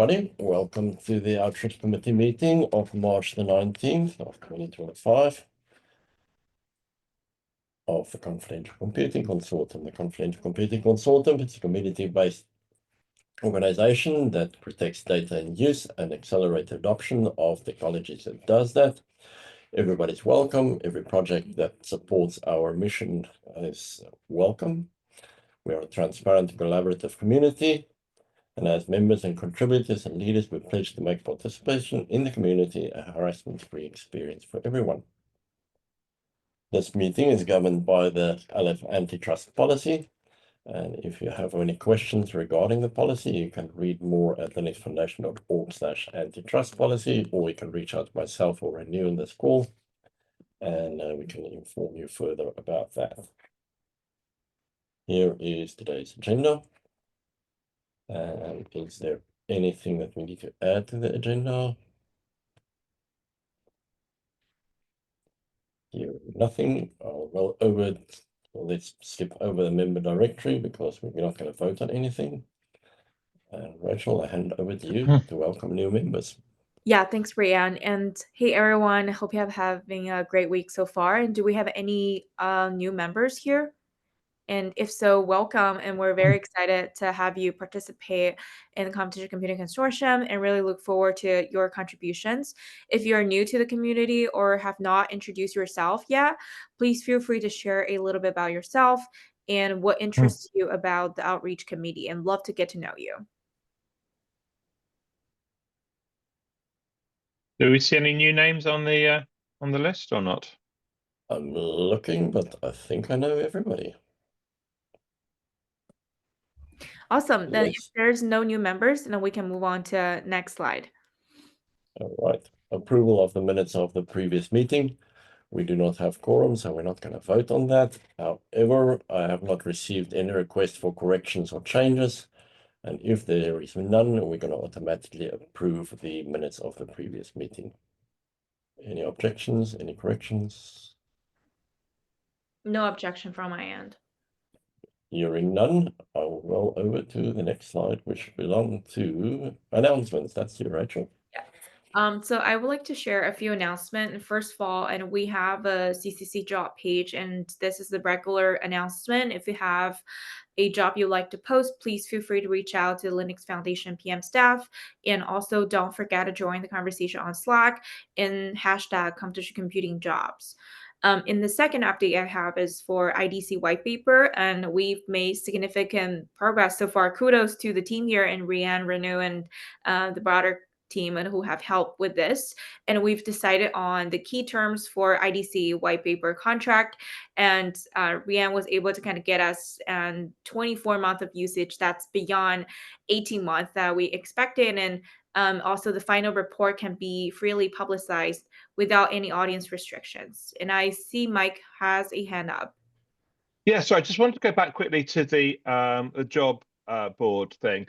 Everybody, welcome to the Outreach Committee meeting of March the 19th of 2025 of the Confidential Computing Consortium. The Confidential Computing Consortium is a community-based organization that protects data in use and accelerates adoption of technologies that does that. Everybody's welcome. Every project that supports our mission is welcome. We are a transparent, collaborative community. And as members and contributors and leaders, we pledge to make participation in the community a harassment-free experience for everyone. This meeting is governed by the LF antitrust policy. And if you have any questions regarding the policy, you can read more at linuxfoundation.org/antitrust policy, or you can reach out to myself or Renew in this call, and we can inform you further about that. Here is today's agenda. And is there anything that we need to add to the agenda? Here, nothing. Let's skip over the member directory because we're not going to vote on anything. Rachel, I hand over to you to welcome new members. Yeah, thanks, Brianne. And hey, everyone. Hope you have having a great week so far. And do we have any new members here? And if so, welcome. And we're very excited to have you participate in the Competition Computing Consortium and really look forward to your contributions. If you're new to the community or have not introduced yourself yet, please feel free to share a little bit about yourself and what interests you about the Outreach Committee, and love to get to know you. Do we see any new names on the list or not? I'm looking, but I think I know everybody. Awesome. Then Yes. if there's no new members, then we can move on to next slide. All right. Approval of the minutes of the previous meeting. We do not have quorum, so we're not going to vote on that. However, I have not received any request for corrections or changes. And if there is none, we're going to automatically approve the minutes of the previous meeting. Any objections? Any corrections? No objection from my end. Hearing none, I will roll over to the next slide, which belong to announcements. That's you, Rachel. So I would like to share a few announcements. First of all, and we have a CCC job page, and this is the regular announcement. If you have a job you'd like to post, please feel free to reach out to the Linux Foundation PM staff. And also don't forget to join the conversation on Slack in hashtag Competition Computing Jobs. In the second update I have is for IDC white paper, and we've made significant progress so far. Kudos to the team here in Rianne, Renew, and the broader team and who have helped with this. And we've decided on the key terms for IDC white paper contract. And Rianne was able to kind of get us 24 months of usage. That's beyond 18 months that we expected. And also the final report can be freely publicized without any audience restrictions. And I see Mike has a hand up. Yeah, so I just wanted to go back quickly to the job board thing.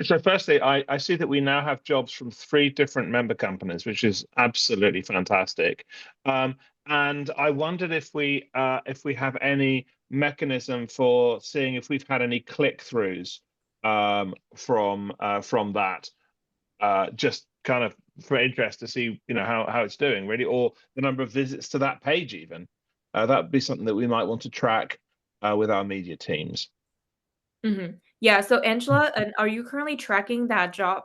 So firstly, I see that we now have jobs from 3 different member companies, which is absolutely fantastic. And I wondered if we have any mechanism for seeing if we've had any click-throughs from that, just kind of for interest to see how it's doing really, or the number of visits to that page even. That would be something that we might want to track with our media teams. Mm-hmm. Yeah. So Angela, are you currently tracking that job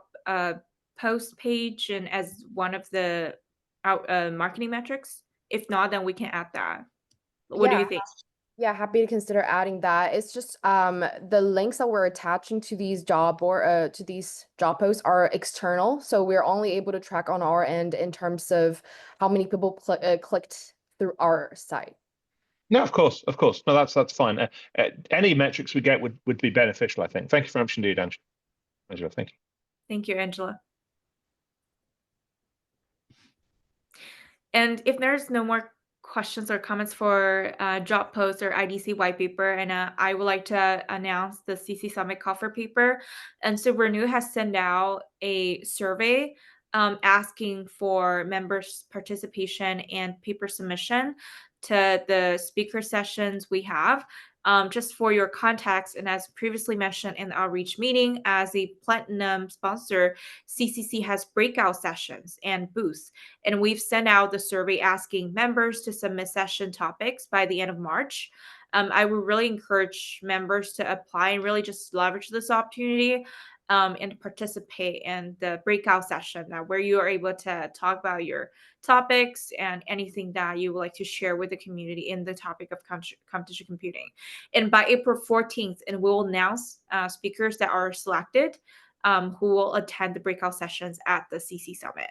post page and as one of the marketing metrics? If not, then we can add that. What do you think? Yeah, happy to consider adding that. It's just the links that we're attaching to these job posts are external, so we're only able to track on our end in terms of how many people clicked through our site. No, of course. No, that's fine. Any metrics we get would be beneficial, I think. Thank you very much indeed, Angela. Thank you. Thank you, Angela. And if there's no more questions or comments for job post or IDC white paper, and I would like to announce the CC Summit cover paper. And so Renew has sent out a survey asking for members' participation and paper submission to the speaker sessions we have. Just for your context, and as previously mentioned in the outreach meeting, as a platinum sponsor, CCC has breakout sessions and booths, and we've sent out the survey asking members to submit session topics by the end of March. I would really encourage members to apply and really just leverage this opportunity and participate in the breakout session where you are able to talk about your topics and anything that you would like to share with the community in the topic of computational computing. And by April 14th, and we'll announce speakers that are selected who will attend the breakout sessions at the CC Summit.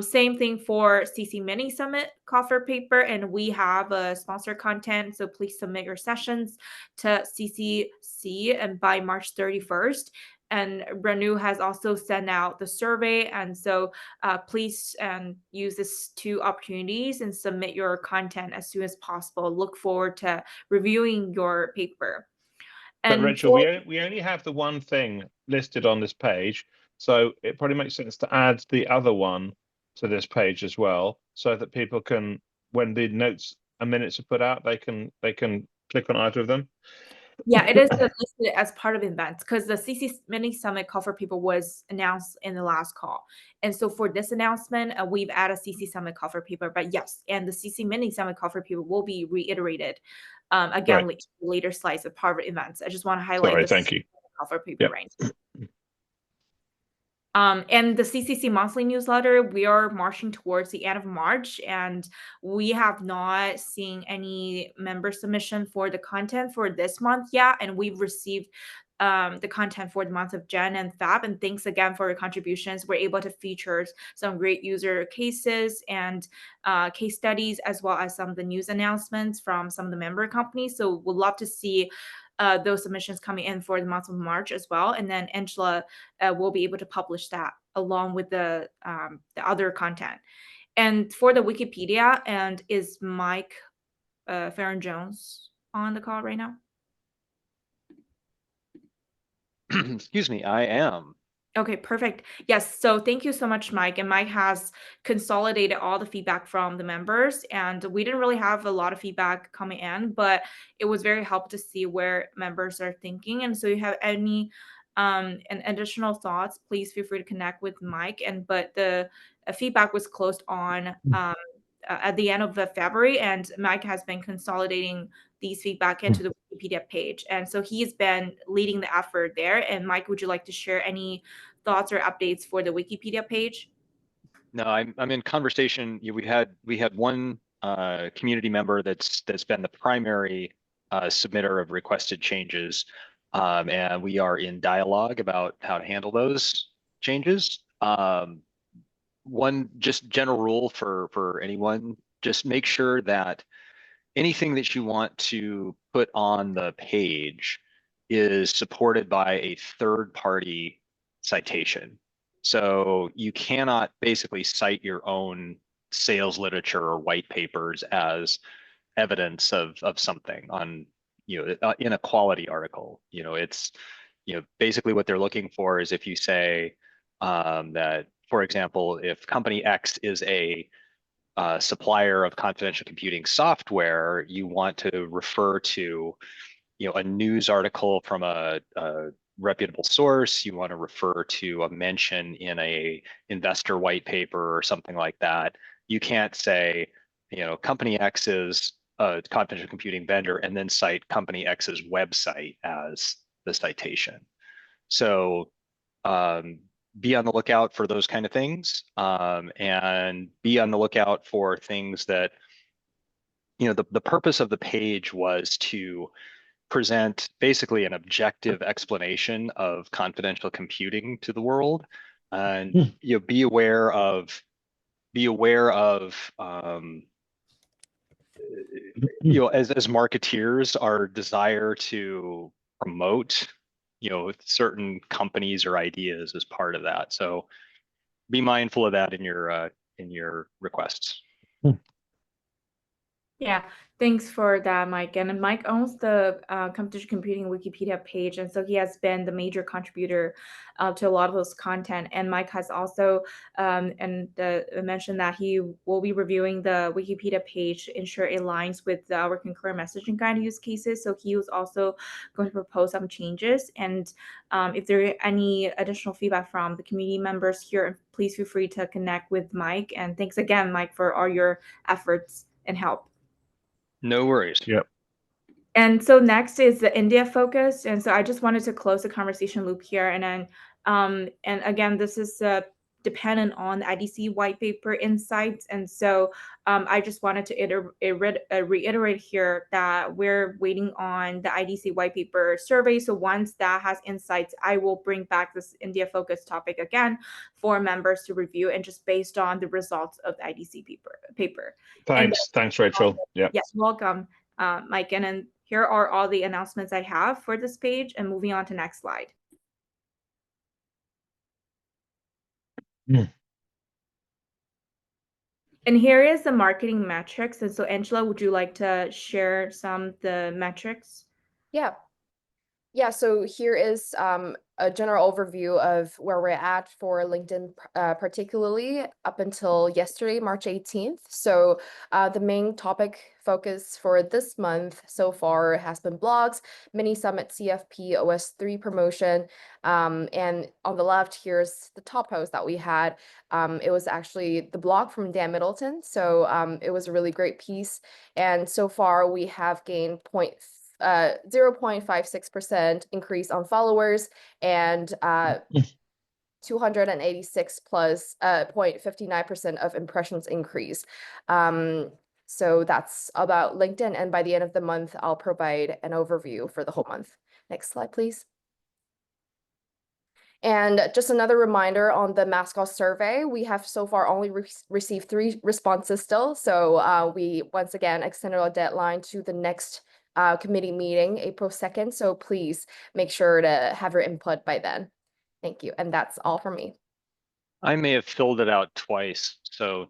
Same thing for CC Mini Summit cover paper, and we have a sponsor content, so please submit your sessions to CCC and by March 31st. And Renu has also sent out the survey, and so please use these two opportunities and submit your content as soon as possible. Look forward to reviewing your paper. But And Rachel, we only have the one thing listed on this page, so it probably makes sense to add the other one to this page as well, so that people can, when the notes and minutes are put out, they can click on either of them. yeah, it is listed as part of events because the CC Mini Summit call for people was announced in the last call. And so for this announcement, we've added CC Summit call for people. But yes, and the CC Mini Summit call for people will be reiterated again later slides of part of events. I just want to highlight Sorry, the thank you. call for people right now. And the CCC monthly newsletter, we are marching towards the end of March, and we have not seen any member submission for the content for this month yet. And we've received the content for the month of Jan and Feb. And thanks again for your contributions. We're able to feature some great user cases and case studies, as well as some of the news announcements from some of the member companies. So we'd love to see those submissions coming in for the month of March as well. And then Angela will be able to publish that along with the other content. And for the Wikipedia, and is Mike Farron-Jones on the call right now? Excuse me, I am. Okay, perfect. Yes, so thank you so much, Mike. And Mike has consolidated all the feedback from the members, and we didn't really have a lot of feedback coming in, but it was very helpful to see where members are thinking. And so you have any and additional thoughts, please feel free to connect with Mike. And but the feedback was closed on at the end of February, and Mike has been consolidating these feedback into the Wikipedia page. And so he's been leading the effort there. And Mike, would you like to share any thoughts or updates for the Wikipedia page? No, I'm in conversation. We had one community member that's been the primary submitter of requested changes, and we are in dialogue about how to handle those changes. One just general rule for anyone: just make sure that anything that you want to put on the page is supported by a third-party citation. So you cannot basically cite your own sales literature or white papers as evidence of something on, in a quality article. It's, basically what they're looking for is if you say that, for example, if company X is a supplier of confidential computing software, you want to refer to, a news article from a reputable source. You want to refer to a mention in a investor white paper or something like that. You can't say, company X is a confidential computing vendor and then cite company X's website as the citation. So be on the lookout for those kind of things, and be on the lookout for things that, the purpose of the page was to present basically an objective explanation of confidential computing to the world, and be aware of as marketeers, our desire to promote certain companies or ideas as part of that. So be mindful of that in your requests. Yeah, Thanks for that, Mike. And Mike owns the competition computing Wikipedia page, and so he has been the major contributor to a lot of those content. And Mike has also mentioned that he will be reviewing the Wikipedia page to ensure it aligns with our concurrent messaging guide use cases. So he was also going to propose some changes. And if there are any additional feedback from the community members here, please feel free to connect with Mike. And thanks again, Mike, for all your efforts and help. No worries. Yep. And so next is the India focus. And so I just wanted to close the conversation loop here. And then, and again, this is dependent on the IDC white paper insights. And so I just wanted to reiterate here that we're waiting on the IDC white paper survey. So once that has insights, I will bring back this India focus topic again for members to review, and just based on the results of the IDC paper. Thanks, Rachel. Yeah. Yes, welcome, Mike. And then here are all the announcements I have for this page, and moving on to next slide. And here is the marketing metrics. And so Angela, would you like to share some of the metrics? Yeah, so here is a general overview of where we're at for LinkedIn, particularly up until yesterday, March 18th. So the main topic focus for this month so far has been blogs, mini summit CFP OS3 promotion. And on the left, here's the top post that we had. It was actually the blog from Dan Middleton. So it was a really great piece. And so far we have gained 0.56% increase on followers and 286 plus 0.59% of impressions increase. So that's about LinkedIn. And by the end of the month, I'll provide an overview for the whole month. Next slide, please. And just another reminder on the Mascot survey, we have so far only received 3 responses still. So we once again extended our deadline to the next committee meeting, April 2nd. So please make sure to have your input by then. Thank you. And that's all for me. I may have filled it out twice, so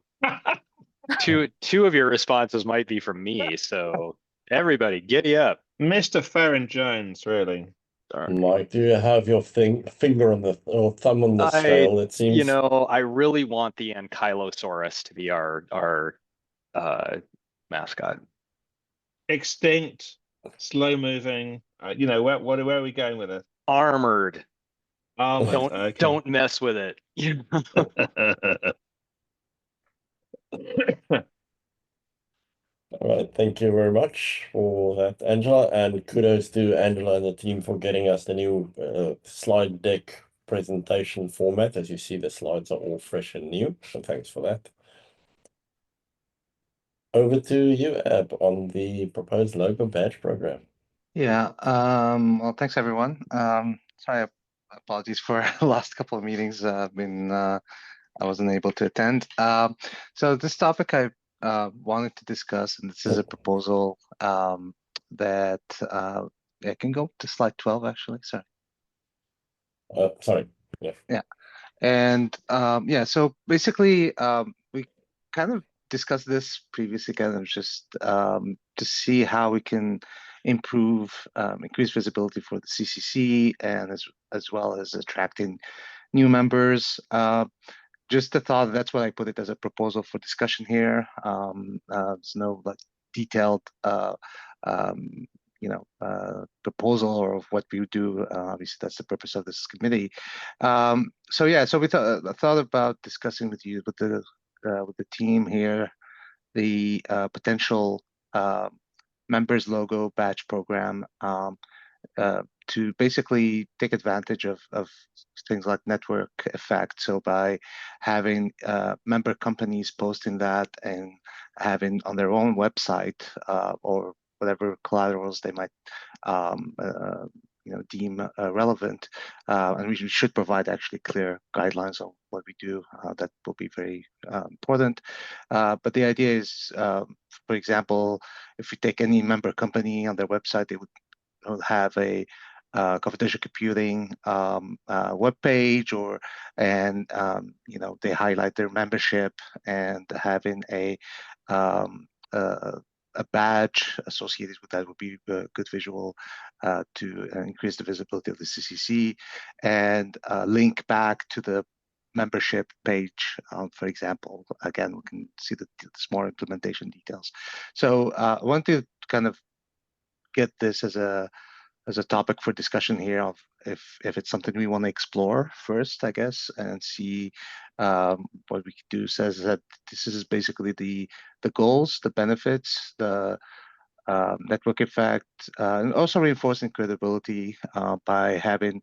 two of your responses might be from me. So everybody, giddy up. Mr. Farron Jones, really. Sorry. Mike, do you have your finger on the or thumb on the scale? It seems. You know, I really want the Ankylosaurus to be our mascot. Extinct, slow moving. You know, where are we going with it? Armored. Okay. Don't mess with it. All right, thank you very much for that, Angela, and kudos to Angela and the team for getting us the new slide deck presentation format. As you see, the slides are all fresh and new, so thanks for that. Over to you, Ab, on the proposed logo badge program. Yeah, well, thanks everyone. Sorry, apologies for the last couple of meetings. I wasn't able to attend. So this topic I wanted to discuss, and this is a proposal that I can go to slide 12 actually. Sorry. Sorry. Yeah. Yeah, and yeah. So basically, we kind of discussed this previously, kind of just to see how we can improve, increase visibility for the CCC, and as well as attracting new members. Just a thought, that's why I put it as a proposal for discussion here. There's no like detailed proposal or of what we would do. Obviously, that's the purpose of this committee. So yeah, so we thought about discussing with you, with the team here, the potential members logo badge program to basically take advantage of things like network effect. So by having member companies posting that and having on their own website or whatever collaterals they might deem relevant, and we should provide actually clear guidelines on what we do. That will be very important. But the idea is, for example, if you take any member company on their website, they would have a confidential computing web page, and they highlight their membership and having a a badge associated with that would be a good visual to increase the visibility of the CCC, and link back to the membership page, for example. Again, we can see the more implementation details. So I want to kind of get this as a topic for discussion here of if it's something we want to explore first, I guess, and see what we could do. Says that this is basically the goals, the benefits, the network effect, and also reinforcing credibility by having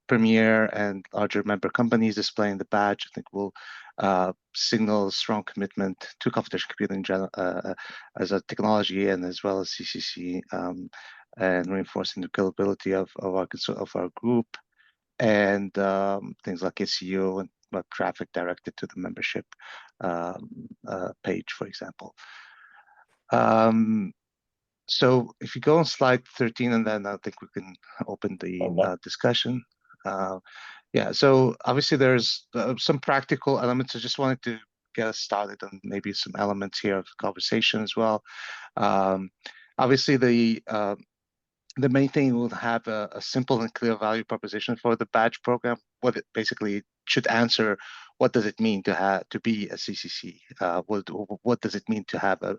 premier and larger member companies displaying the badge. I think will signal strong commitment to computational computing in general, as a technology, and as well as CCC, and reinforcing the credibility of our group, and things like SEO and traffic directed to the membership page, for example. So if you go on slide 13, and then I think we can open the discussion. Yeah, so obviously there's some practical elements. I just wanted to get us started on maybe some elements here of conversation as well. Obviously the main thing will have a simple and clear value proposition for the badge program. What it basically should answer: what does it mean to be a CCC? What does it mean to have a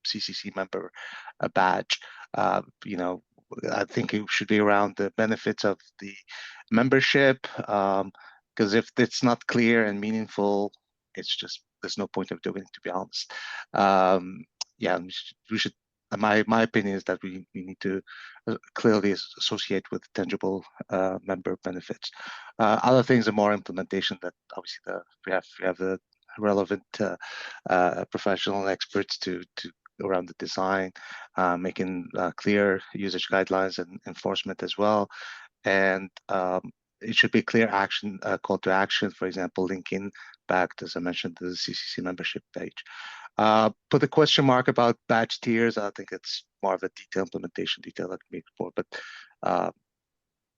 CCC member, a badge? You know, I think it should be around the benefits of the membership, because if it's not clear and meaningful, it's just, there's no point of doing it, to be honest. Yeah, we should. My opinion is that we need to clearly associate with tangible member benefits. Other things are more implementation, that obviously we have the relevant professional experts to around the design, making clear usage guidelines and enforcement as well. And it should be clear action, call to action, for example, linking back, as I mentioned, to the CCC membership page. Put a question mark about badge tiers. I think it's more of a implementation detail that can be explored. But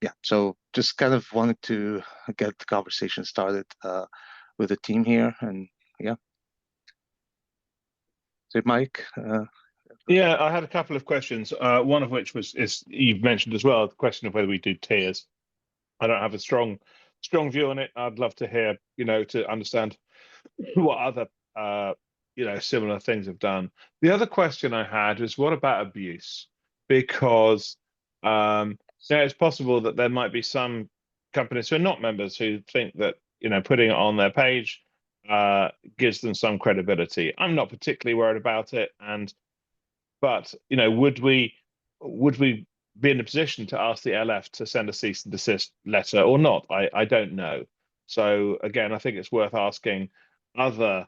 yeah, so just kind of wanted to get the conversation started with the team here, and yeah. So Mike. Yeah, I had a couple of questions. One of which is you've mentioned as well, the question of whether we do tiers. I don't have a strong view on it. I'd love to hear, to understand what other similar things have done. The other question I had is, what about abuse? Because it's possible that there might be some companies who are not members who think that putting it on their page gives them some credibility. I'm not particularly worried about it, but would we be in a position to ask the LF to send a cease and desist letter or not? I don't know. So again, I think it's worth asking other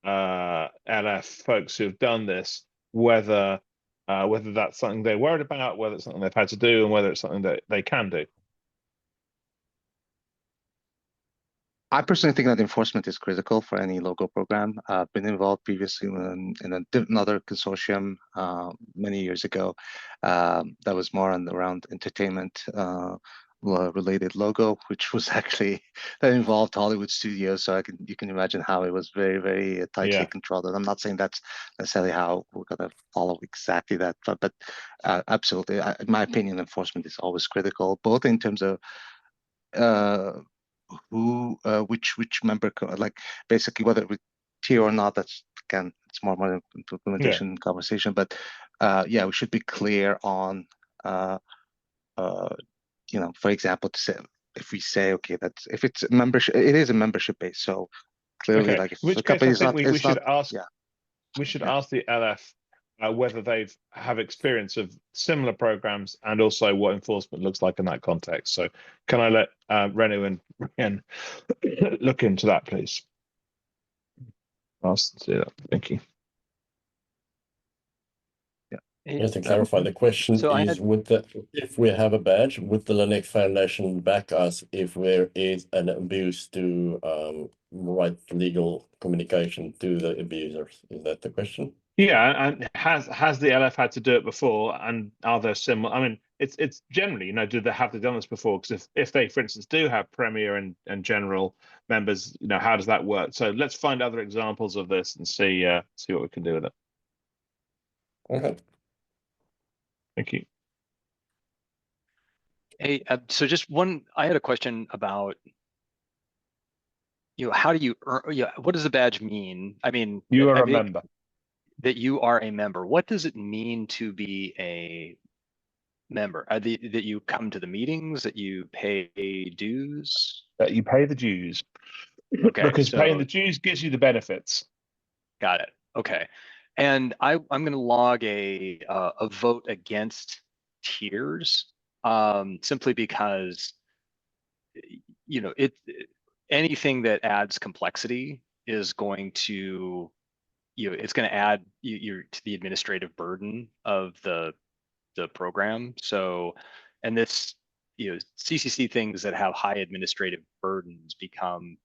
LF folks who've done this whether that's something they're worried about, whether it's something they've had to do, and whether it's something that they can do. I personally think that enforcement is critical for any logo program. I've been involved previously in another consortium many years ago that was more around entertainment related logo, which was actually that involved Hollywood studios. So you can imagine how it was very, very tightly controlled. And I'm not saying that's necessarily how we're going to follow exactly that, but absolutely, in my opinion, enforcement is always critical, both in terms of which member, like basically whether we tier or not. That's, again, it's more implementation conversation, but yeah, we should be clear on for example, to say, if we say, okay, that's, if it's a membership, it is a membership base, so clearly, like, if which the case company I is think not, we should ask ask the LF whether they've have experience of similar programs, and also what enforcement looks like in that context. So can I let Renu and Rian look into that, please? I'll see that. Thank you. Just to clarify, the question is, if we have a badge, would the Linux Foundation back us if there is an abuse to write legal communication to the abusers? Is that the question? Yeah, and has the LF had to do it before, and are there similar? I mean, it's generally, have they done this before? Because if they, for instance, do have Premier and General members, how does that work? So let's find other examples of this and see what we can do with it. Okay. Thank you. Hey, so just one, I had a question about, how do you earn, what does the badge mean? I mean, You are I a think member. that you are a member. What does it mean to be a member? That you come to the meetings, that you pay dues? That you pay the dues. Okay, Because paying so the dues gives you the benefits. got it. Okay, and I'm going to log a vote against tiers, simply because anything that adds complexity is going to it's going to add to the administrative burden of the program. So, and this CCC things that have high administrative burdens become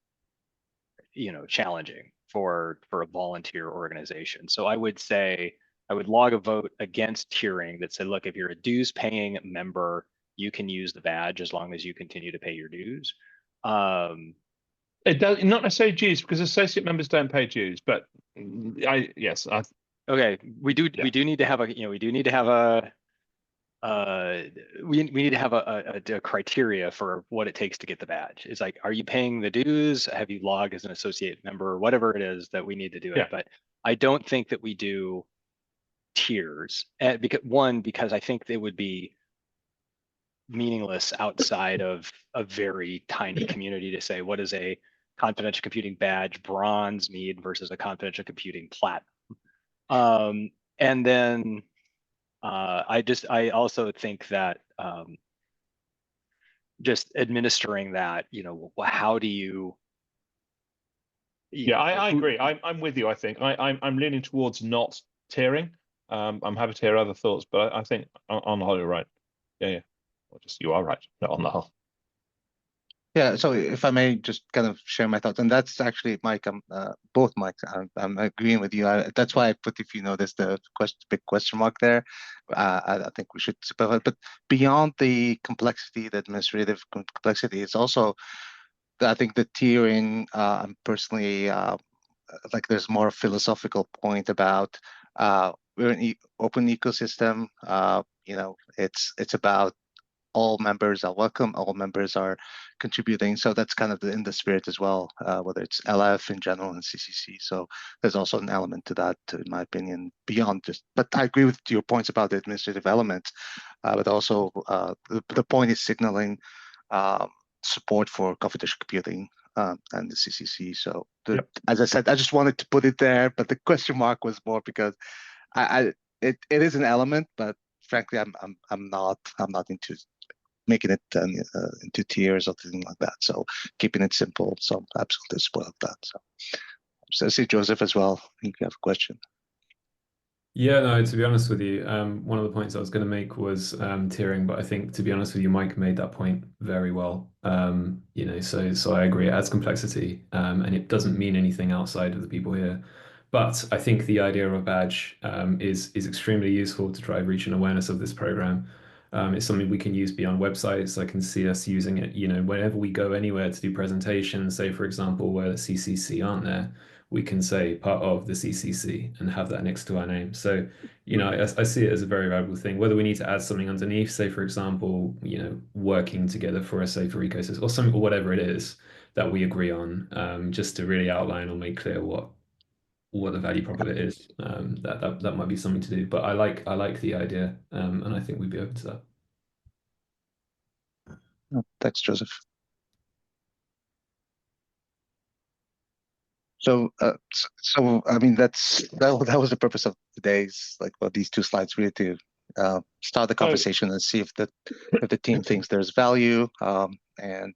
challenging for a volunteer organization. So I would say I would log a vote against tiering that said, look, if you're a dues paying member, you can use the badge as long as you continue to pay your dues. It does not necessarily dues, because associate members don't pay dues, but okay, we do need to have a we need to have a criteria for what it takes to get the badge. It's like, are you paying the dues? Have you logged as an associate member? Whatever it is that we need to do it. But I don't think that we do tiers, because I think they would be meaningless outside of a very tiny community to say, what is a confidential computing badge bronze mean versus a confidential computing platinum? And then I also think that just administering that, how do you? I agree. I'm with you. I think I'm leaning towards not tiering. I'm happy to hear other thoughts, but I think on the whole you're right. Yeah. Well, just you are right, not on the whole. Yeah, so if I may just kind of share my thoughts, and that's actually Mike, both Mikes, I'm agreeing with you. That's why I put, if you notice, the big question mark there. I think we should, but beyond the complexity, the administrative complexity, it's also, I think the tiering, I'm personally, like there's more philosophical point about, we're an open ecosystem, it's about all members are welcome, all members are contributing. So that's kind of in the spirit as well, whether it's LF in general and CCC. So there's also an element to that, in my opinion, beyond just, but I agree with your points about the administrative element, but also the point is signaling support for confidential computing and the CCC. So as I said, I just wanted to put it there, but the question mark was more because it is an element, but frankly, I'm not into making it into tiers or something like that. So keeping it simple. So I'm absolutely spoiled that. So I see Joseph as well. I think you have a question. Yeah, no, to be honest with you, one of the points I was going to make was tiering, but I think, to be honest with you, Mike made that point very well. So I agree, it adds complexity, and it doesn't mean anything outside of the people here. But I think the idea of a badge is extremely useful to drive reach and awareness of this program. It's something we can use beyond websites. I can see us using it, whenever we go anywhere to do presentations, say, for example, where the CCC aren't there, we can say part of the CCC and have that next to our name. So, I see it as a very valuable thing. Whether we need to add something underneath, say, for example, working together for a safer ecosystem or something, or whatever it is that we agree on, just to really outline or make clear what the value prop of it is. That might be something to do. But I like the idea, and I think we'd be open to that. Thanks, Joseph. So, I mean, that was the purpose of today's, these two slides, really to start the conversation and see if the team thinks there's value, and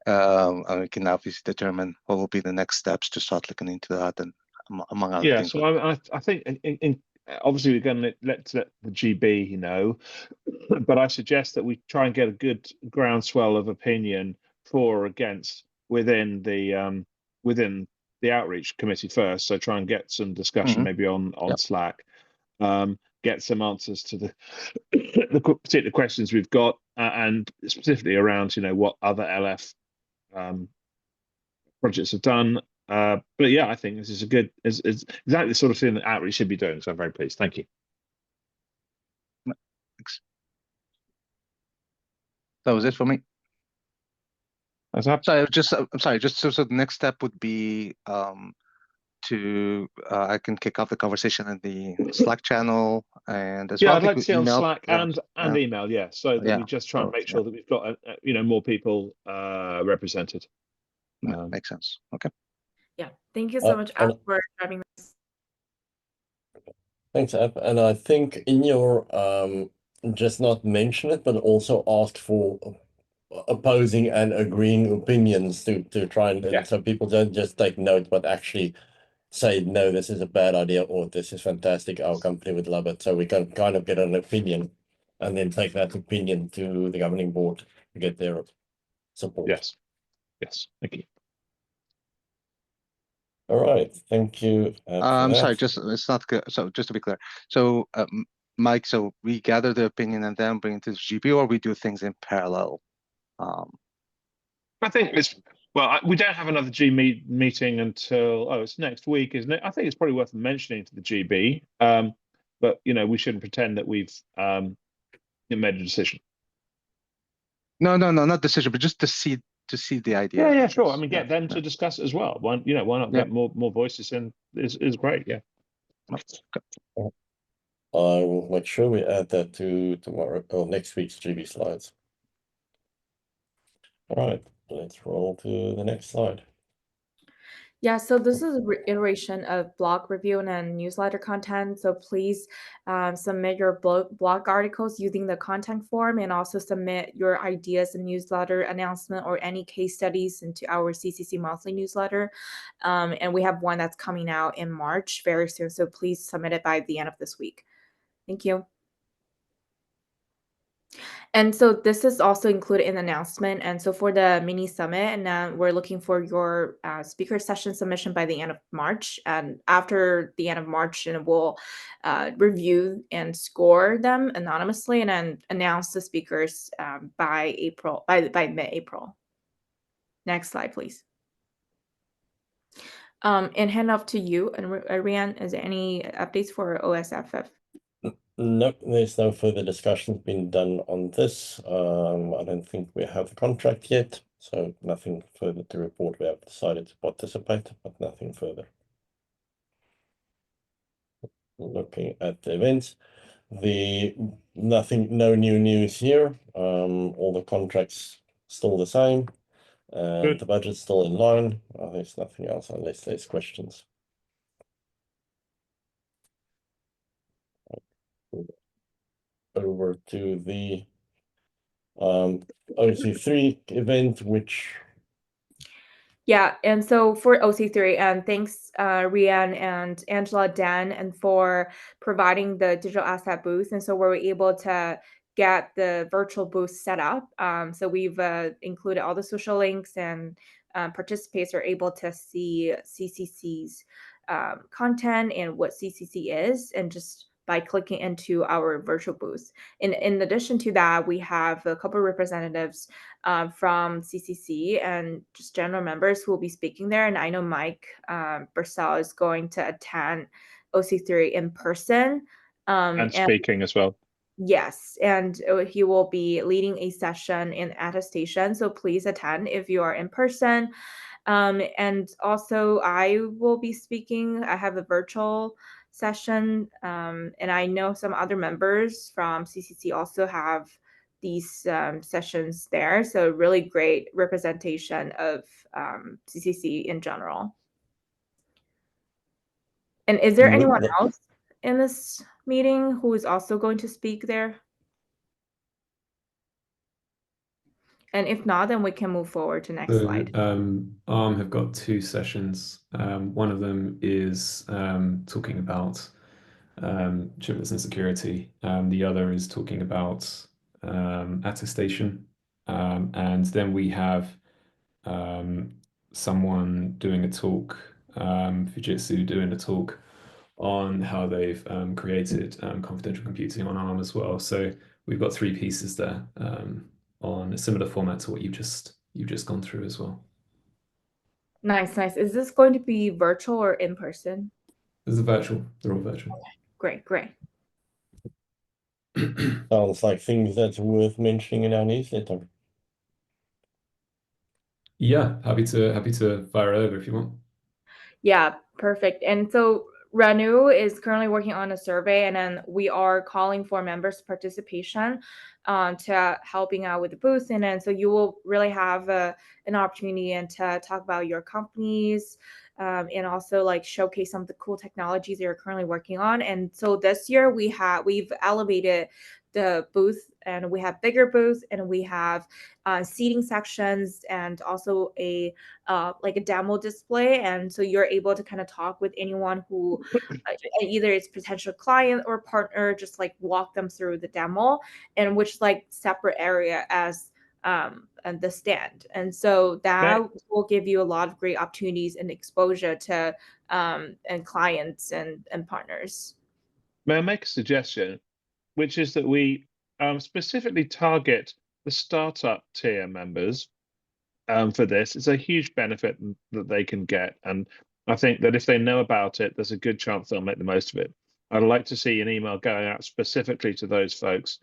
we can obviously determine what will be the next steps to start looking into that, and among other things. So I think obviously we're going to let the GB know, but I suggest that we try and get a good groundswell of opinion for or against within the outreach committee first. So try and get some discussion maybe on Slack, get some answers to the particular questions we've got, and specifically around what other LF projects have done. But yeah, I think this is it's exactly the sort of thing that outreach should be doing. So I'm very pleased. Thank you. That was it for me. That's up. Sorry, I'm sorry. Just so the next step would be I can kick off the conversation in the Slack channel and as well. Yeah, I I'd think like to we see on emailed, Slack and yeah. email, yeah, so that Yeah. we just try and Oh, make yeah. sure that we've got more people represented. Makes sense. Okay. Yeah, thank you so much, and- Ab, for having this. Thanks, Ab. And I think in your just not mention it, but also ask for opposing and agreeing opinions to try and Yeah. so people don't just take note, but actually say, no, this is a bad idea, or this is fantastic, our company would love it. So we can kind of get an opinion and then take that opinion to the governing board to get their support. Yes. Thank you. All right, thank you. I'm sorry, it's not good. So just to be clear, so Mike, so we gather the opinion and then bring it to the GB, or we do things in parallel. I think we don't have another meeting until it's next week, isn't it? I think it's probably worth mentioning to the GB, but we shouldn't pretend that we've made a decision. No, not decision, but just to see the idea. Yeah, sure. I mean, get them to discuss it as well. Why not get more voices in? Is great. Yeah. I will make sure we add that to tomorrow or next week's GB slides. All right, let's roll to the next slide. Yeah, so this is a reiteration of blog review and newsletter content. So please submit your blog articles using the content form, and also submit your ideas and newsletter announcement or any case studies into our CCC monthly newsletter. And we have one that's coming out in March very soon. So please submit it by the end of this week. Thank you. And so this is also included in the announcement. And so for the mini summit, and we're looking for your speaker session submission by the end of March. And after the end of March, and we'll review and score them anonymously, and then announce the speakers by mid-April. Next slide, please. And hand off to you, and Rian, is there any updates for OSFF? No, there's no further discussions been done on this. I don't think we have a contract yet, so nothing further to report. We have decided to participate, but nothing further. Looking at the events, no new news here. All the contracts still the same, and Good. the budget's still in line. There's nothing else unless there's questions. Over to the OC3 event, which Yeah, and so for OC3, and thanks Rian and Angela, Dan, and for providing the digital asset booth. And so we're able to get the virtual booth set up. So we've included all the social links, and participants are able to see CCC's content and what CCC is, and just by clicking into our virtual booth. In addition to that, we have a couple of representatives from CCC and just general members who will be speaking there. And I know Mike Bursell is going to attend OC3 in person. And speaking as well. Yes, and he will be leading a session in attestation. So please attend if you are in person. And also I will be speaking. I have a virtual session, and I know some other members from CCC also have these sessions there. So really great representation of CCC in general. And is there anyone else in this meeting who is also going to speak there? And if not, then we can move forward to next slide. ARM have got two sessions. One of them is talking about chiplets and security. The other is talking about attestation. And then we have someone doing a talk, Fujitsu doing a talk on how they've created confidential computing on ARM as well. So we've got three pieces there on a similar format to what you've just gone through as well. Nice. Is this going to be virtual or in person? This is virtual. They're all virtual. Great. Sounds like things that's worth mentioning in our newsletter. Yeah, happy to fire it over if you want. Yeah, perfect. And so Ranu is currently working on a survey, and then we are calling for members' participation to helping out with the booth. And then so you will really have an opportunity and to talk about your companies and also like showcase some of the cool technologies that you're currently working on. And so this year we've elevated the booth, and we have bigger booths, and we have seating sections, and also a like a demo display. And so you're able to kind of talk with anyone who either it's potential client or partner, just like walk them through the demo, and which like separate area as and the stand. And so that will give you a lot of great opportunities and exposure to and clients and partners. May I make a suggestion, which is that we specifically target the startup tier members for this. It's a huge benefit that they can get. And I think that if they know about it, there's a good chance they'll make the most of it. I'd like to see an email going out specifically to those folks,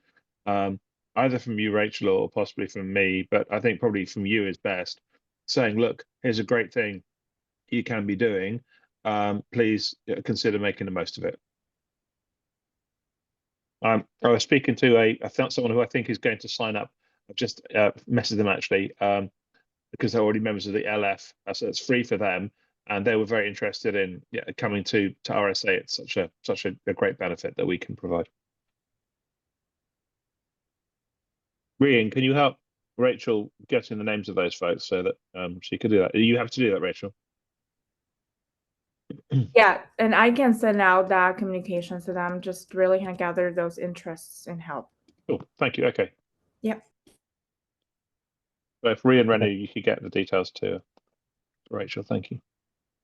either from you, Rachel, or possibly from me, but I think probably from you is best, saying, look, here's a great thing you can be doing. Please consider making the most of it. I was speaking to someone who I think is going to sign up. I've just messaged them actually, because they're already members of the LF, so it's free for them, and they were very interested in coming to RSA. It's such a great benefit that we can provide. Rian, can you help Rachel get in the names of those folks so that she could do that? You have to do that, Rachel. Yeah, and I can send out that communication to them, just really kind of gather those interests and help. Cool, thank you. Okay. Yep. So if Rian and Rennie, you could get the details to Rachel. Thank you.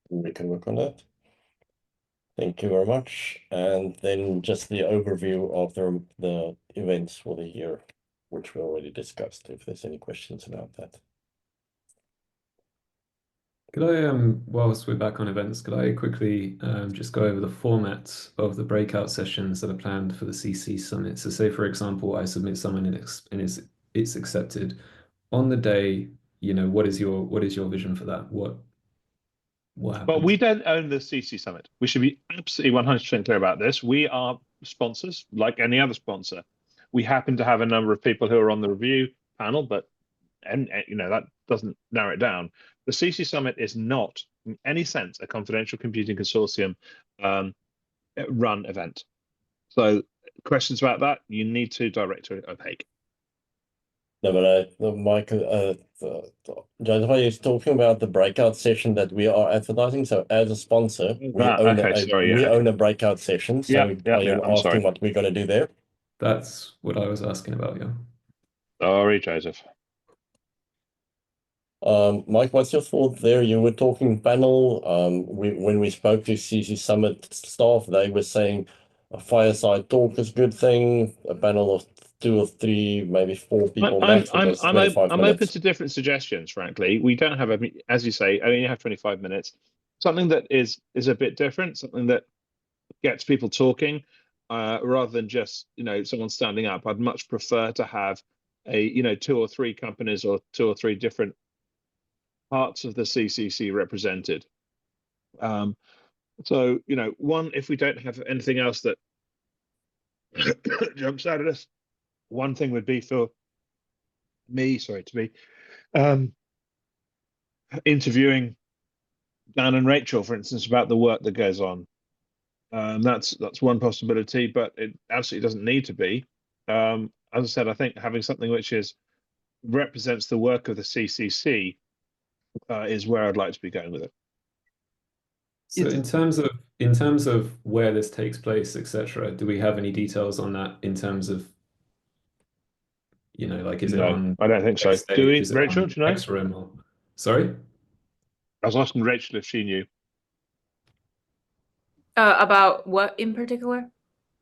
We can work on that. Thank you very much. And then just the overview of the events for the year, which we already discussed, if there's any questions about that. Could I, whilst we're back on events, could I quickly just go over the format of the breakout sessions that are planned for the CC Summit? So say, for example, I submit someone and it's accepted. On the day, what is your vision for that? What happens? But we don't own the CC Summit. We should be absolutely 100% clear about this. We are sponsors, like any other sponsor. We happen to have a number of people who are on the review panel, but that doesn't narrow it down. The CC Summit is not, in any sense, a confidential computing consortium run event. So questions about that, you need to direct to OPAQ. No, but Michael, Joseph, are you talking about the breakout session that we are advertising? So as a sponsor, we own a breakout session. So are you asking what we're going to do there? That's what I was asking about, yeah. Sorry, Joseph. Mike, what's your thought there? You were talking panel. When we spoke to CC Summit staff, they were saying a fireside talk is a good thing. A panel of 2 or 3, maybe 4 people. I'm open to different suggestions. Frankly, we don't have as you say, only have 25 minutes. Something that is a bit different, something that gets people talking, rather than just someone standing up. I'd much prefer to have a 2 or 3 companies or 2 or 3 different parts of the CCC represented. So one, if we don't have anything else that jumps out at us, one thing would be for me, interviewing Dan and Rachel, for instance, about the work that goes on. That's one possibility, but it absolutely doesn't need to be. As I said, I think having something which represents the work of the CCC is where I'd like to be going with it. So in terms of where this takes place, etc., do we have any details on that in terms of like is it on? I don't think so. Do we, Rachel? Do you know? X room or... Sorry? I was asking Rachel if she knew. About what in particular?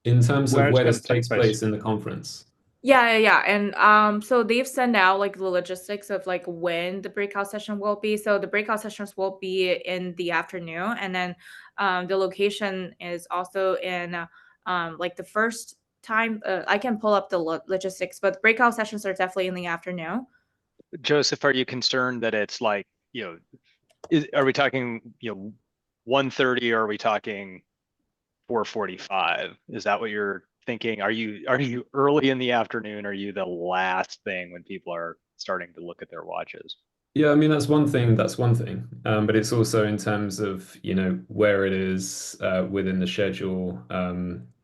In terms of where this takes place in the conference. Yeah. And so they've sent out like the logistics of like when the breakout session will be. So the breakout sessions will be in the afternoon, and then the location is also in like the first time. I can pull up the logistics, but the breakout sessions are definitely in the afternoon. Joseph, are you concerned that it's like are we talking 1:30 or are we talking 4:45? Is that what you're thinking? Are you early in the afternoon? Are you the last thing when people are starting to look at their watches? Yeah, I mean that's one thing. But it's also in terms of where it is within the schedule,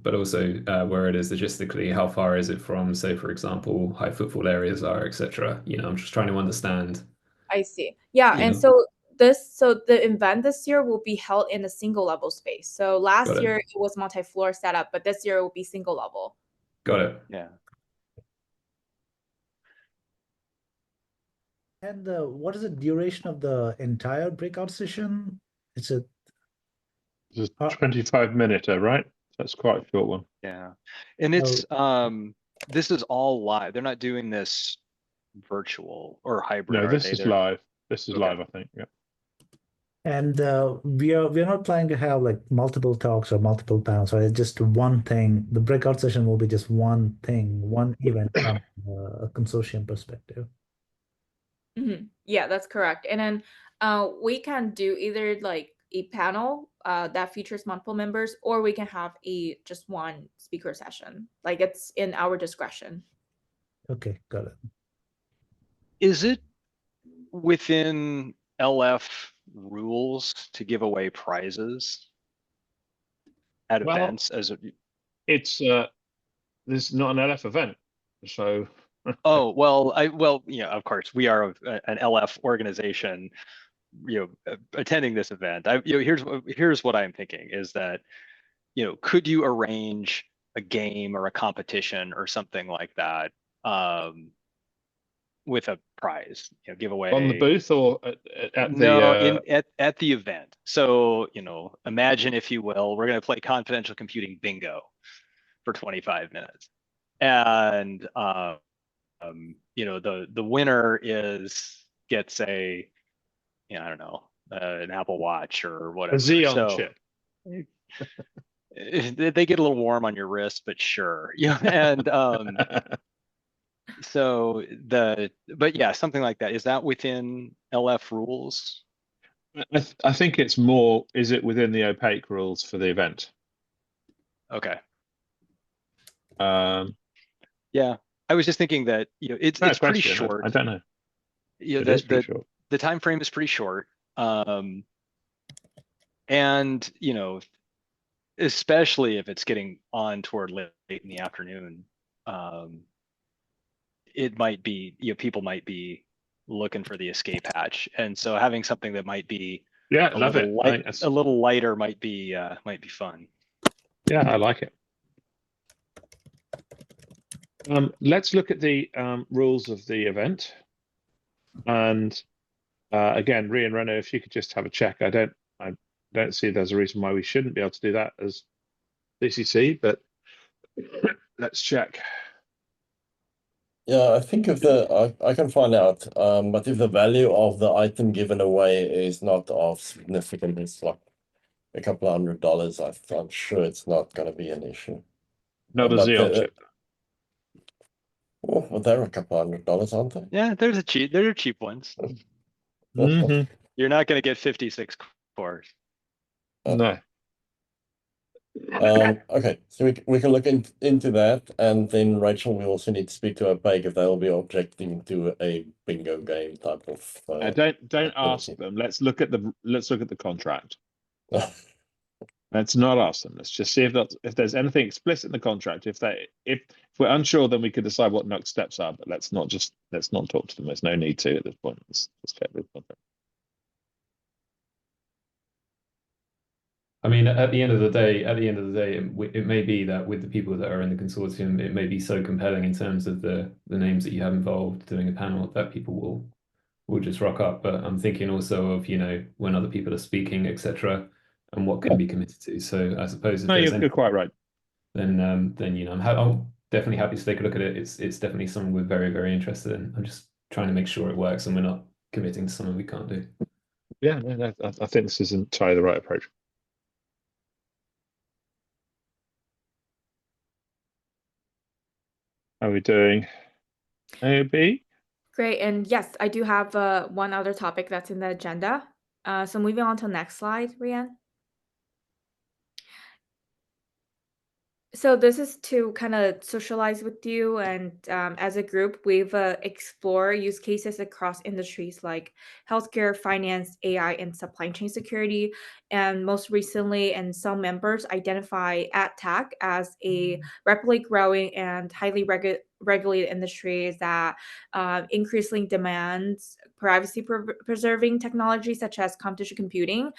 but also where it is logistically. How far is it from, say, for example, high footfall areas are, etc. I'm just trying to understand. I see. Yeah, You and know. so the event this year will be held in a single level space. So Got last it. year it was multi-floor setup, but this year it will be single level. Got it. Yeah. And what is the duration of the entire breakout session? It's a It's a 25-minute, right? That's quite a short one. Yeah. And it's this is all live. They're not doing this virtual or hybrid, No, are this they? is live. This is Okay. live, I think. Yeah. and we're not planning to have like multiple talks or multiple panels, or it's just one thing. The breakout session will be just one thing, one event from a consortium perspective. Yeah, that's correct. And then we can do either like a panel that features multiple members, or we can have just one speaker session. Like it's in our discretion. Okay, got it. Is it within LF rules to give away prizes at Well, events it's this is not an LF event, so Oh, well, of course, we are an LF organization, attending this event. Here's what I'm thinking is that, could you arrange a game or a competition or something like that, with a prize, giveaway on the booth or at No, the at the event. So, imagine, if you will, we're going to play confidential computing bingo for 25 minutes. And the winner gets I don't know, an Apple Watch or whatever. a Xeon So chip. they get a little warm on your wrist, but sure. Yeah. And but yeah, something like that. Is that within LF rules? I think it's more, is it within the opaque rules for the event? Okay. Yeah, I was just thinking that it's pretty short. I don't know. It is pretty short. The time frame is pretty short. And especially if it's getting on toward late in the afternoon, it might be, people might be looking for the escape hatch, and so having something that might be a little lighter might be fun. Yeah, I like it. Let's look at the rules of the event, and again, Rhea and Renaud, if you could just have a check. I don't see there's a reason why we shouldn't be able to do that as CCC, but let's check. Yeah, I think I can find out, but if the value of the item given away is not of significance, like a couple of $100, I'm sure it's not going to be an issue. Not a But Xeon chip. Oh, well, they're a couple $100, aren't they? Yeah, there are cheap ones. You're not going to get 56 cores. No. Okay, so we can look into that, and then Rachel, we also need to speak to opaque if they'll be objecting to a bingo game type of. Don't ask them. Let's look at the contract. Let's not ask them. Let's just see if there's anything explicit in the contract. If we're unsure, then we could decide what next steps are. But let's not talk to them. There's no need to at this point. Let's check the contract. I mean, at the end of the day, it may be that with the people that are in the consortium, it may be so compelling in terms of the names that you have involved doing a panel that people will just rock up. But I'm thinking also of, when other people are speaking, etc., and what can be committed to. So I suppose if you're quite right. Then I'm definitely happy to take a look at it. It's definitely something we're very, very interested in. I'm just trying to make sure it works and we're not committing to something we can't do. Yeah, no, I think this is entirely the right approach. How are we doing? AOB? Great. And yes, I do have one other topic that's in the agenda. So moving on to the next slide, Rianne. So this is to kind of socialize with you, and as a group, we've explored use cases across industries like healthcare, finance, AI, and supply chain security. And most recently, and some members identify ad tech as a rapidly growing and highly regulated industry that increasingly demands privacy preserving technology such as computational computing.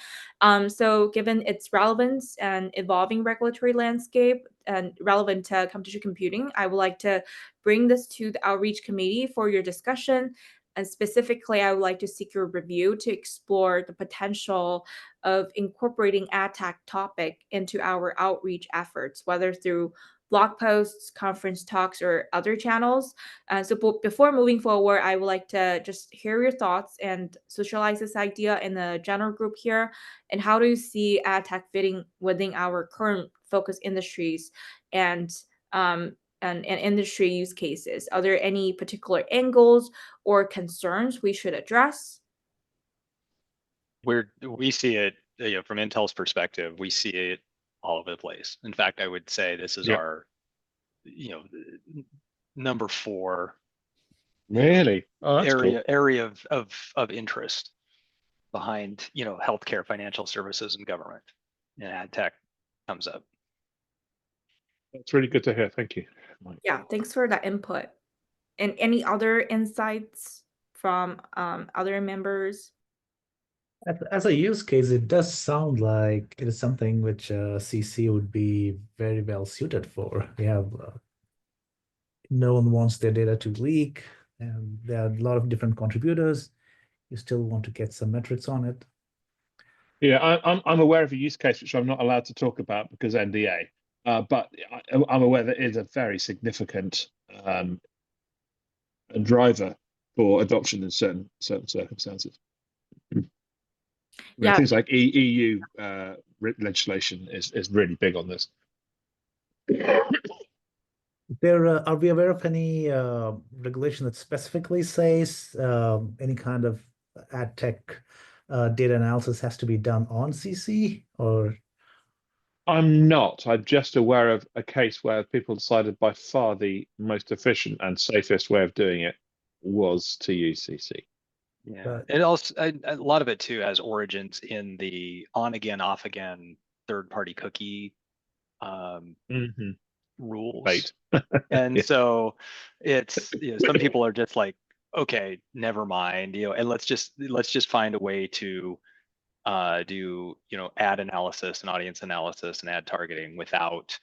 So given its relevance and evolving regulatory landscape and relevant to computational computing, I would like to bring this to the outreach committee for your discussion. And specifically, I would like to seek your review to explore the potential of incorporating ad tech topic into our outreach efforts, whether through blog posts, conference talks, or other channels. So before moving forward, I would like to just hear your thoughts and socialize this idea in the general group here. And how do you see ad tech fitting within our current focus industries and and industry use cases? Are there any particular angles or concerns we should address? We see it, from Intel's perspective, we see it all over the place. In fact, I would say this is Yeah. our, number 4 Really? Oh, that's cool. area of interest behind, healthcare, financial services, and government. And ad tech comes up. That's really good to hear. Thank you, Mike. Yeah, thanks for that input. And any other insights from other members? As a use case, it does sound like it is something which CC would be very well suited for. We have no one wants their data to leak, and there are a lot of different contributors. You still want to get some metrics on it. Yeah, I'm aware of a use case which I'm not allowed to talk about because NDA. But I'm aware that it is a very significant driver for adoption in certain circumstances. Yeah. Things like EU legislation is really big on this. Are we aware of any regulation that specifically says any kind of ad tech data analysis has to be done on CC, or? I'm not. I'm just aware of a case where people decided by far the most efficient and safest way of doing it was to use CC. Yeah, But- and also a lot of it too has origins in the on again, off again third-party cookie rules. Right. And Yeah. so it's, some people are just like, okay, never mind, and let's just find a way to do, ad analysis and audience analysis and ad targeting without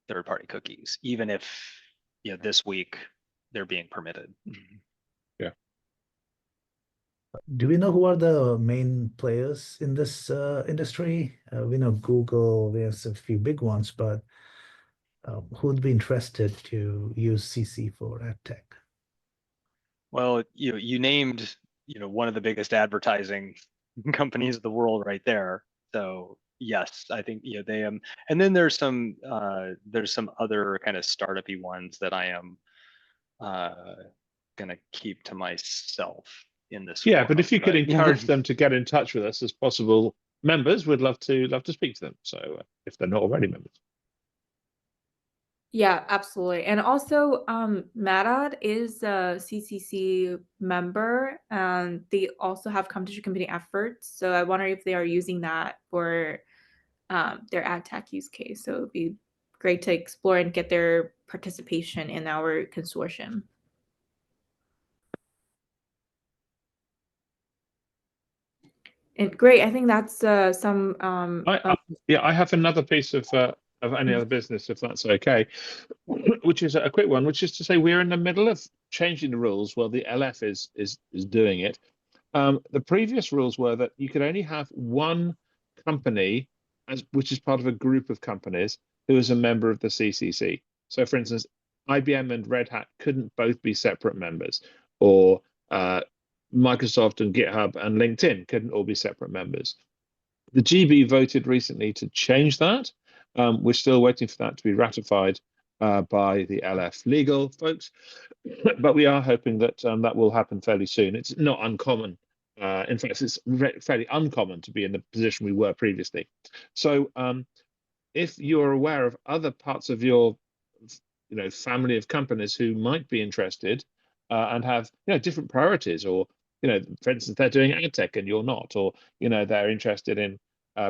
third-party cookies, even if, this week they're being permitted. Yeah. Do we know who are the main players in this industry? We know Google, we have a few big ones, but who would be interested to use CC for ad tech? Well, you named, one of the biggest advertising companies of the world right there. So yes, I think, they and then there's some other kind of startup-y ones that I am gonna keep to myself in this. Yeah, but forum, if you could but- encourage them to get in touch with us as possible members, we'd love to speak to them. So if they're not already members. Yeah, absolutely. And also, Madad is a CCC member, and they also have competition committee efforts. So I wonder if they are using that for their ad tech use case. So it'd be great to explore and get their participation in our consortium. And great, I think that's some. I have another piece of any other business, if that's okay, which is a quick one, which is to say we're in the middle of changing the rules. Well, the LF is doing it. The previous rules were that you could only have one company, which is part of a group of companies, who is a member of the CCC. So, for instance, IBM and Red Hat couldn't both be separate members, or Microsoft and GitHub and LinkedIn couldn't all be separate members. The GB voted recently to change that. We're still waiting for that to be ratified by the LF legal folks, but we are hoping that that will happen fairly soon. It's not uncommon. In fact, it's fairly uncommon to be in the position we were previously. So if you're aware of other parts of your family of companies who might be interested and have different priorities, or for instance, they're doing ad tech and you're not, or they're interested in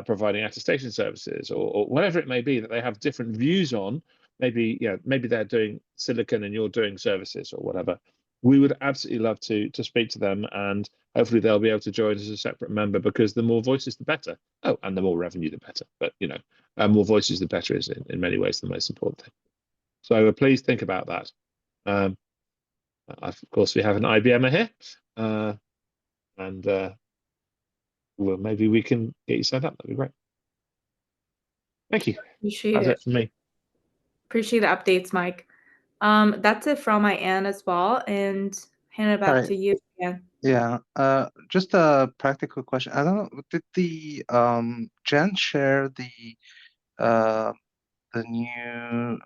providing attestation services, or whatever it may be that they have different views on. Maybe maybe they're doing silicon and you're doing services or whatever. We would absolutely love to speak to them, and hopefully they'll be able to join as a separate member, because the more voices the better. Oh, and the more revenue the better. But more voices the better is in many ways the most important thing. So please think about that. Of course, we have an IBMer here, and well, maybe we can get you set up. That'd be great. Thank you. Appreciate That's it. it from me. Appreciate the updates, Mike. That's it from my end as well, and hand it back Alright. to you again. Yeah, just a practical question. I don't know, did the Jen share the new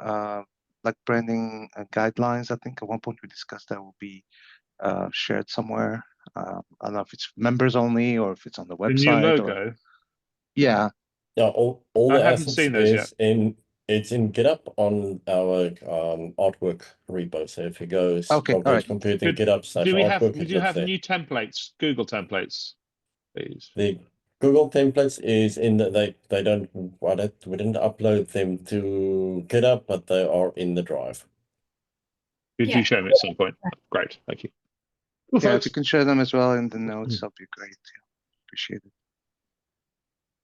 like branding guidelines? I think at one point we discussed that will be shared somewhere. I don't know if it's members only or if it's on the The new website. logo. Yeah. Yeah, all I the haven't assets seen those is it's in GitHub on our artwork repo. So if you go Okay, Concrete alright. Computing Do GitHub/artwork, we it do looks have there. new templates, Google templates, please? The Google templates is in the, they don't, we didn't upload them to GitHub, but they are in the drive. Could Yeah. you show me at some point? Great, thank you. Cool, Yeah, if folks. you can share them as well in the notes, that'd be great. Yeah, appreciate it.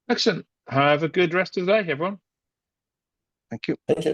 Excellent. Have a good rest of the day, everyone. Thank you. Thank you.